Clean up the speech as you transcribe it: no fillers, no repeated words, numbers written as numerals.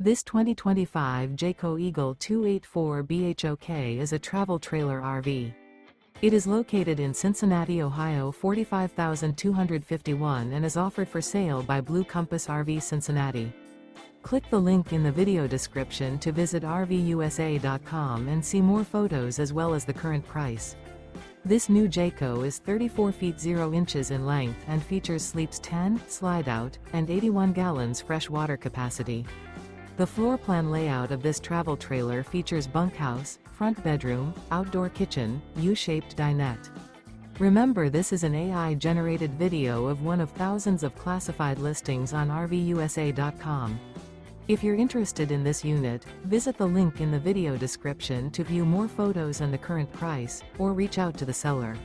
This 2025 Jayco Eagle 284 BHOK is a travel trailer RV. It is located in Cincinnati, Ohio 45251 and is offered for sale by Blue Compass RV Cincinnati. Click the link in the video description to visit RVUSA.com and see more photos as well as the current price. This new Jayco is 34 feet 0 inches in length and features sleeps 10, slide-out, and 81 gallons fresh water capacity. The floor plan layout of this travel trailer features bunkhouse, front bedroom, outdoor kitchen, U-shaped dinette. Remember, this is an AI-generated video of one of thousands of classified listings on RVUSA.com. If you're interested in this unit, visit the link in the video description to view more photos and the current price, or reach out to the seller.